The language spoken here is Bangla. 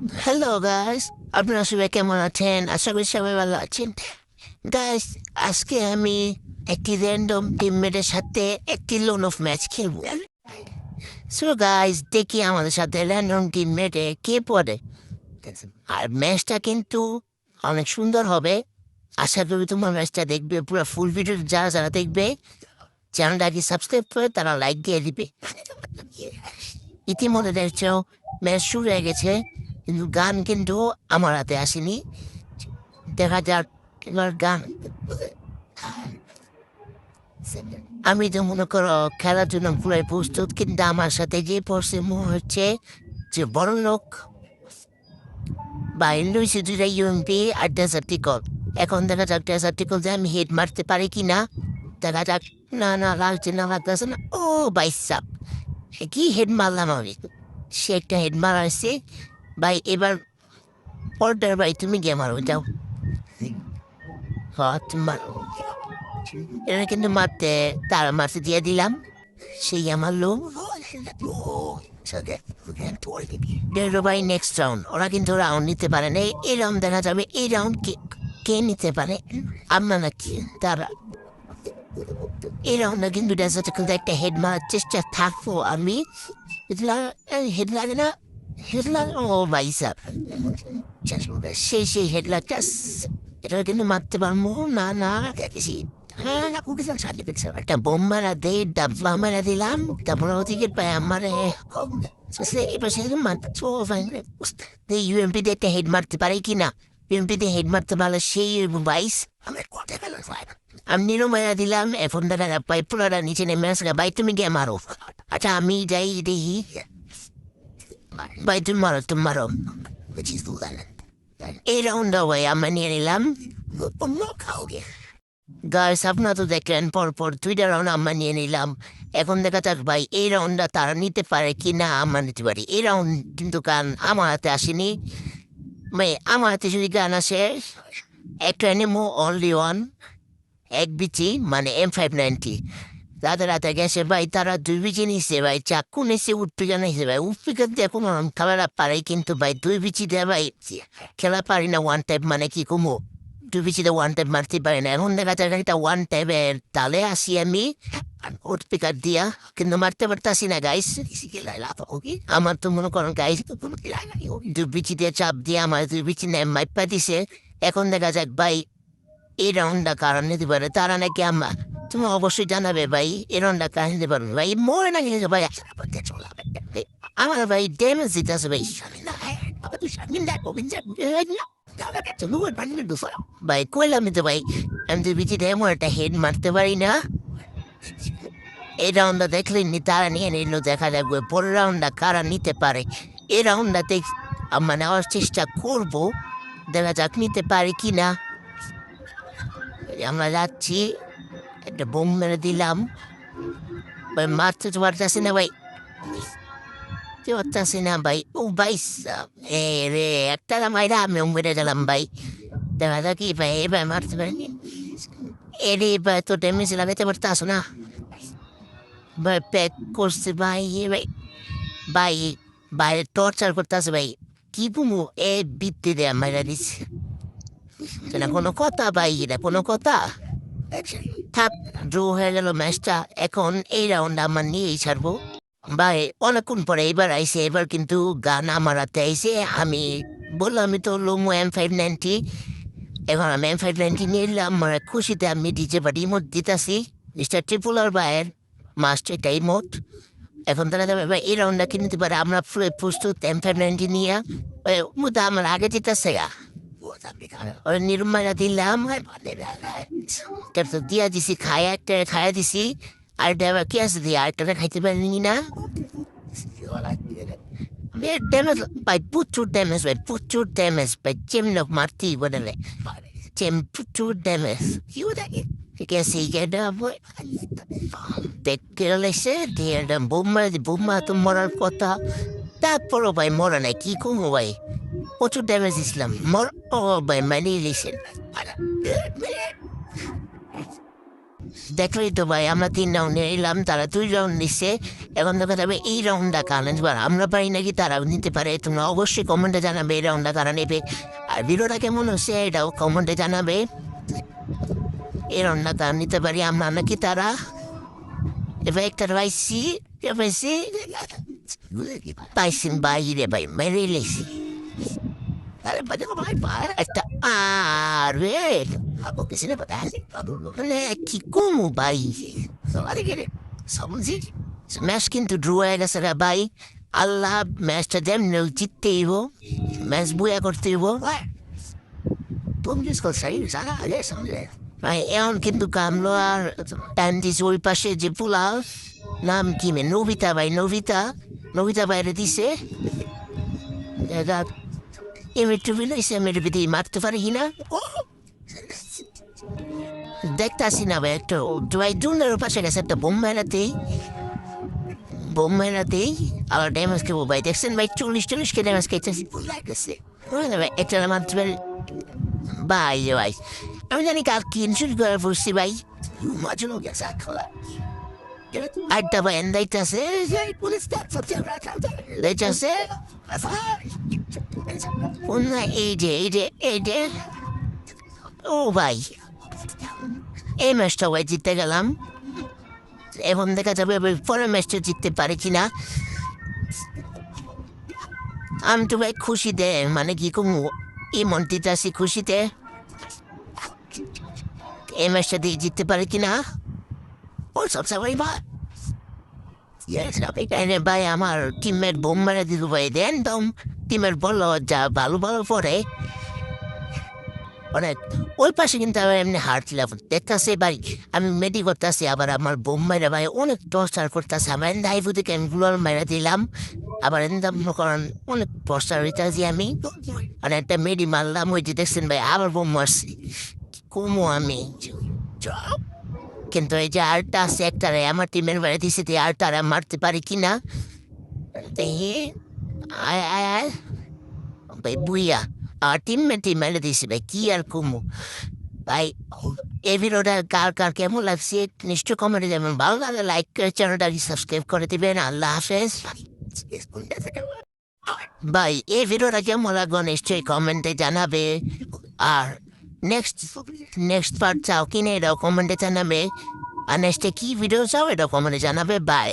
হ্যালো গাইস, আপনারা সবাই কেমন আছেন? আশা করি সবাই ভালো আছেন। গাইস, আজকে আমি একটি র্যান্ডম টিমমেটের সাথে একটি লোন অফ ম্যাচ খেলবো। সো গাইস, দেখি আমাদের সাথে র্যান্ডম টিমমেটে কে পড়ে। আর ম্যাচটা কিন্তু অনেক সুন্দর হবে। আশা করি তোমার ম্যাচটা দেখবে, পুরো ফুল ভিডিও যারা যারা দেখবে চ্যানেলটাকে সাবস্ক্রাইব করে তারা লাইক দিয়ে দিবে। ইতিমধ্যে দেখছো ম্যাচ শুরু হয়ে গেছে, কিন্তু গান কিন্তু আমার হাতে আসেনি। দেখা যাক এবার গান। আমি তো মনে করো খেলার জন্য পুরো প্রস্তুত, কিন্তু আমার সাথে যে পড়ছে মনে হচ্ছে যে বড় লোক বা লুইসি দুইটা ইউএমপি আর ডেজার্টিকল। এখন দেখা যাক ডেজার্টিকল যে আমি হেড মারতে পারি কি না। দেখা যাক। না না, লাগছে না, লাগতেছে না। ও বাইসাপ, কি হেড মারলাম আমি। সে একটা হেড মারাইছে ভাই। এবার পর্দার ভাই তুমি গিয়ে মারো, যাও। হ্যাঁ তুমি মারো। এটা কিন্তু মারতে তার মারতে দিয়ে দিলাম, সেই আমার লোক। ভাই নেক্সট রাউন্ড, ওরা কিন্তু রাউন্ড নিতে পারে না। এই রাউন্ড দেখা যাবে এই রাউন্ড কে কে নিতে পারে, আমরা নাকি তারা। এই রাউন্ডে কিন্তু ডেজার্টে কিন্তু একটা হেড মারার চেষ্টা থাকবো আমি। হেড লাগে না, হেড লাগে। ও ভাই সাহ, সেই হেডলাইটটা এটা কিন্তু মারতে পারবো না। না দেখেছি। হ্যাঁ, একটা বোম মারা দেই, ডাব্বা মারা দিলাম, তারপরে ওদিকে পায় আমার এবার সেরকম মারতে ইউএমপি দিয়ে একটা হেড মারতে পারে কি না। ইউএমপি দিয়ে হেড মারতে পারলে সেই বাইস আমার কথা গেল। আমি নিরো মারা দিলাম, এখন দাদা পাই পুরোটা নিচে নেমে আসলে ভাই তুমি গিয়ে মারো। আচ্ছা আমি যাই দেখি। ভাই তুমি মারো, তুমি মারো। এই রাউন্ডটা ভাই আমরা নিয়ে নিলাম। গাইস, আপনারা তো দেখলেন পরপর দুইটা রাউন্ড আমরা নিয়ে নিলাম। এখন দেখা যাক ভাই এই রাউন্ডটা তারা নিতে পারে কি না আমরা নিতে পারি। এই রাউন্ড কিন্তু গান আমার হাতে আসেনি। ভাই আমার হাতে যদি গান আসে, একটা নেমো অনলি ওয়ান, এক বিচি মানে M590। তাদের হাতে গেছে ভাই, তারা দুই বিচি নিচ্ছে ভাই, চাকু নিচ্ছে, উৎপিকা নিচ্ছে ভাই। উৎপিকা দিয়ে কোনো খেলাটা পারে, কিন্তু ভাই দুই বিচি দিয়ে ভাই খেলা পারি না। ওয়ান টাইপ মানে কি কমো, দুই বিচিতে ওয়ান টাইপ মারতে পারি না। এখন দেখা যায় একটা ওয়ান টাইপের তালে আসি আমি উৎপিকার দিয়া, কিন্তু মারতে পারতাছি না গাইস। আমার তো মনে করেন গাইস দুই বিচি দিয়ে চাপ দিয়ে আমার দুই বিচি নেম মাইপা দিছে। এখন দেখা যাক ভাই এই রাউন্ডটা কারণ নিতে পারে, তারা নাকি আমরা। তুমি অবশ্যই জানাবে ভাই এই রাউন্ডটা কারণ নিতে পারবে ভাই। মরে না গেছে ভাই, আমার ভাই ড্যামেজ দিতেছে ভাই। ভাই কইলাম তো ভাই, আমি তো বিচি এমন একটা হেড মারতে পারি না। এই রাউন্ডটা দেখলেনি, তারা নিয়ে নিল। দেখা যাবে পরের রাউন্ডটা কারা নিতে পারে। এই রাউন্ডটাতে আমরা নেওয়ার চেষ্টা করবো, দেখা যাক নিতে পারি কি না। আমরা যাচ্ছি, একটা বোম মেরে দিলাম ভাই। মারতে তো পারতেছি না ভাই, পারতেছি না ভাই। ও ভাই এ রে, একটা মাইরা আমি মেরে গেলাম ভাই। দেখা যাক কি ভাই এবার মারতে পারিনি। এরে ভাই তো ড্যামেজ লাগাইতে পারতাস না ভাই। প্যাক করছে ভাই ভাই। ভাই বাইরে টর্চার করতেছে ভাই। কি বুমু এ বিত্তি দেয়া মাইরা দিচ্ছে। এটা কোনো কথা ভাই, এটা কোনো কথা। থাক, ড্র হয়ে গেল ম্যাচটা। এখন এই রাউন্ড আমার নিয়েই ছাড়বো ভাই। অনেকক্ষণ পরে এবার আইসে, এবার কিন্তু গান আমার হাতে আইসে। আমি বললাম আমি তো লোমো M590। এখন আমি M590 নিয়ে এলাম, মানে খুশিতে আমি ডিজে বা রিমোট দিতেছি মিস্টার ট্রিপুলার ভাইয়ের মাস্টার একটা ইমোট। এখন তারা ভাই এই রাউন্ডটা কিনে নিতে পারে, আমরা প্রস্তুত M590 নিয়ে। মুদা আমার আগে দিতেছে গা, ওই নির্মাণা দিলাম। দিয়া দিছি, খায়া দিছি। আর আবার কি আছে দিয়ে আরেকটা খাইতে পারিনি না। ড্যামেজ ভাই, প্রচুর ড্যামেজ ভাই, প্রচুর ড্যামেজ ভাই। চেমন মারতি বলে প্রচুর ড্যামেজ। ঠিক আছে, দেখে লাগছে বোমা তো মরার কথা। তারপরও ভাই মরা নাই, কি কমো ভাই, প্রচুর ড্যামেজ দিছিলাম। ও ভাই মানিয়ে লিছেন। দেখলেই তো ভাই আমরা 3 রাউন্ড নিলাম, তারা 2 রাউন্ড নিচ্ছে। এখন দেখা যাবে এই রাউন্ডটা কারণ আমরা পারি নাকি তারাও নিতে পারে। তোমরা অবশ্যই কমেন্টে জানাবে এই রাউন্ডটা কারা নেবে। আর ভিডিওটা কেমন হচ্ছে এটাও কমেন্টে জানাবে। এই রাউন্ডটা কারা নিতে পারি আমরা নাকি তারা। এবার একটা পাইছি পাইছি বাইরে ভাই মেরে লেছি। Alam ba di ko makipagkakata? Red. Ako kasi na patasi. Kikumu bay. So, ano gini? Samunzi. Smaskin to druela sa rabay. Allah, master them no titivo. Mas buya kortivo. Pumjus ko sa'yo. Sana, alis. Ay, eon kintu kamlo ar. Tandi soy pashe je pula. Nam kime novita bay novita. Novita bay redise. That. এমনি বিধি মারতে পারি না দেখতেছি না ভাই একটা দুনের পাশে গেছে একটা বোম মেরাতেই আবার ড্যামেজ খেবো ভাই দেখছেন ভাই 40 কে ড্যামেজ খেয়েছি একটা মাত্র ভাই ভাই আমি জানি কার কি ইনসুরেন্স করে পড়ছি ভাই মাঝে লোক গেছে আড্ডা ভাই এন্দাইতেছে দেখছে এই যে ও ভাই এই ম্যাচটা ভাই জিততে গেলাম। এখন দেখা যাবে পরের ম্যাচটা জিততে পারি কিনা। আমি তো ভাই খুশিতে মানে কি কমু এই মন্ত্রীটা আছি খুশিতে এই ম্যাচটা দিয়ে জিততে পারি কিনা। ও সবসময় ভাই ভাই আমার টিমের বোম মেরে দিল ভাই দেন দম টিমের বললো যা ভালো পরে অনেক ওই পাশে কিন্তু আবার এমনি হারছিলাম দেখতেছে ভাই আমি মেডি করতেছি আবার আমার বোম মেরে ভাই অনেক টর্চার করতেছে আমার ডাইভুতে ক্যানগুলো মেরে দিলাম আবার করেন অনেক টর্চার হইতেছি আমি মানে একটা মেডি মারলাম ওই যে দেখছেন ভাই আবার বোম মারছি কমো আমি কিন্তু এই যে আরটা আছে একটারে আমার টিমের মেরে দিছে আরটারে মারতে পারি কিনা আয় ভাই বুইয়া আর টিমমেটই মেরে দিয়েছে ভাই কি আর কমু ভাই এই ভিডিওটা কার কেমন লাগছে নিশ্চয় কমেন্টে যাবেন ভালো লাগলে লাইক করে চ্যানেলটাকে সাবস্ক্রাইব করে দিবেন আল্লাহ হাফেজ ভাই এই ভিডিওটা কেমন লাগলো নিশ্চয়ই কমেন্টে জানাবে আর নেক্সট পার্ট চাও কিনে এটাও কমেন্টে জানাবে আর নেক্সটে কি ভিডিও চাও এটাও কমেন্টে জানাবে বাই